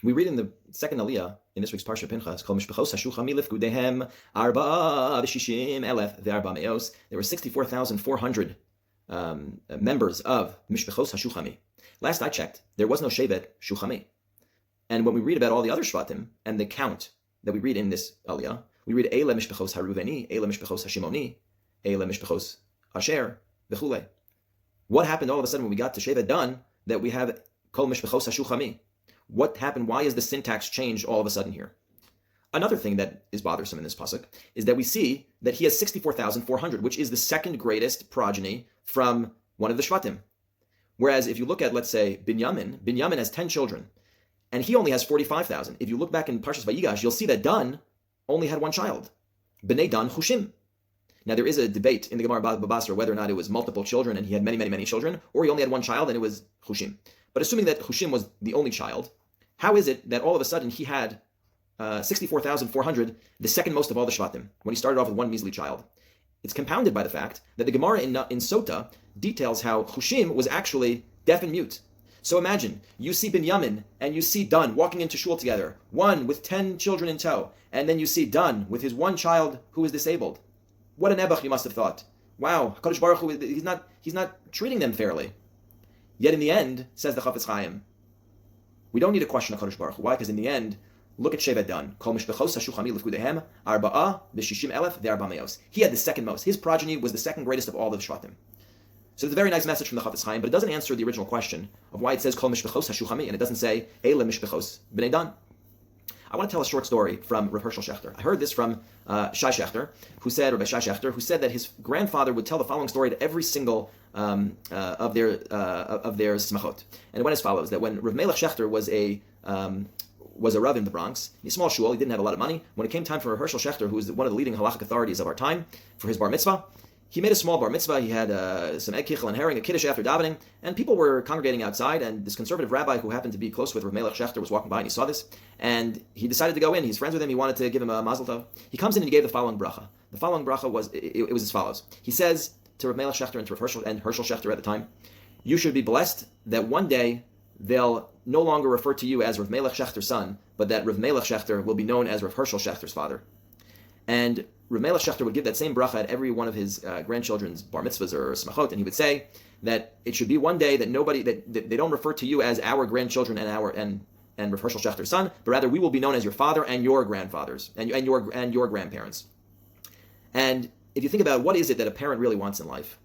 We read in the second aliyah in this week's Parsha Pinchas, called Mishpachos Hashulchami Lifkudehem Arba'a V'Shishim Elef V'Arba Me'os. There were 64,400 members of Mishpachos Hashulchami. Last I checked, there was no Shevet Shulchami. And when we read about all the other Shvatim and the count that we read in this aliyah, we read Eile Mishpachos Haruveni, Eile Mishpachos Hashimoni, Eile Mishpachos Asher, V'chule. What happened all of a sudden when we got to Shevet Dan that we have Kol Mishpachos Hashulchami? What happened? Why is the syntax changed all of a sudden here? Another thing that is bothersome in this pasuk is that we see that he has 64,400, which is the second greatest progeny from one of the Shvatim. Whereas if you look at, let's say, Binyamin has 10 children, and he only has 45,000. If you look back in Parshas Vayigash, you'll see that Dan only had one child, B'nai Dan Chushim. Now there is a debate in the Gemara Babasra whether or not it was multiple children and he had many children, or he only had one child and it was Chushim. But assuming that Chushim was the only child, how is it that all of a sudden he had 64,400, the second most of all the Shvatim, when he started off with one measly child? It's compounded by the fact that the Gemara in Sota details how Chushim was actually deaf and mute. So imagine, you see Binyamin and you see Dan walking into shul together, one with 10 children in tow, and then you see Dan with his one child who is disabled. What an ebach you must have thought. Wow, HaKadosh Baruch Hu, he's not treating them fairly. Yet in the end, says the Chafetz Chaim, we don't need to question HaKadosh Baruch Hu. Why? Because in the end, look at Shevet Dan. Kol Mishpachos Hashulchami Lifkudehem Arba'a V'Shishim Elef V'Arba Me'os. He had the second most. His progeny was the second greatest of all the Shvatim. So it's a very nice message from the Chafetz Chaim, but it doesn't answer the original question of why it says Kol Mishpachos Hashulchami and it doesn't say Eile Mishpachos B'nai Dan. I want to tell a short story from Rav Hershel Shechter. I heard this from Shai Shechter, Rabbi Shai Shechter, who said that his grandfather would tell the following story to every single of their smachot, and it went as follows: that when Rav Melech Shechter was a Rav in the Bronx, in a small shul, he didn't have a lot of money. When it came time for Rav Hershel Shechter, who was one of the leading halachic authorities of our time, for his bar mitzvah, he made a small bar mitzvah. He had some egg kichel and herring, a kiddush after davening, and people were congregating outside, and this conservative rabbi who happened to be close with Rav Melech Shechter was walking by and he saw this, and he decided to go in. He's friends with him. He wanted to give him a mazel tov. He comes in and he gave the following bracha. The following bracha was as follows. He says to Rav Melech Shechter and to Rav Hershel Shechter at the time, you should be blessed that one day they'll no longer refer to you as Rav Melech Shechter's son, but that Rav Melech Shechter will be known as Rav Hershel Shechter's father. And Rav Melech Shechter would give that same bracha at every one of his grandchildren's bar mitzvahs or smachot, and he would say that it should be one day that that they don't refer to you as our grandchildren and Rav Hershel Shechter's son, but rather we will be known as your father and your grandfathers and your grandparents. And if you think about what is it that a parent really wants in life,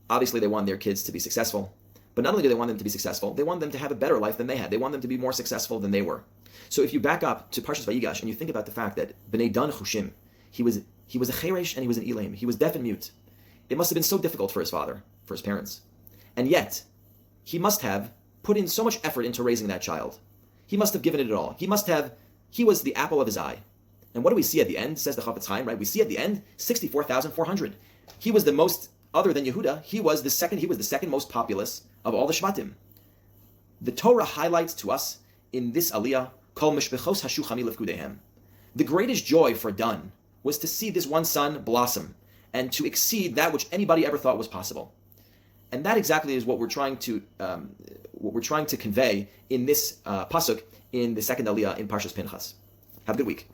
obviously they want their kids to be successful. But not only do they want them to be successful, they want them to have a better life than they had. They want them to be more successful than they were. So if you back up to Parshas Vayigash and you think about the fact that B'nai Dan Chushim, he was a cheresh and he was an elaim. He was deaf and mute. It must have been so difficult for his father, for his parents. And yet, he must have put in so much effort into raising that child. He must have given it all. He was the apple of his eye. And what do we see at the end, says the Chafetz Chaim, right? We see at the end, 64,400. He was the most, other than Yehuda, he was the second most populous of all the Shvatim. The Torah highlights to us in this aliyah, Kol Mishpachos Hashulchami Lifkudehem. The greatest joy for Dan was to see this one son blossom and to exceed that which anybody ever thought was possible. And that exactly is what we're trying to convey in this pasuk in the second aliyah in Parshas Pinchas. Have a good week.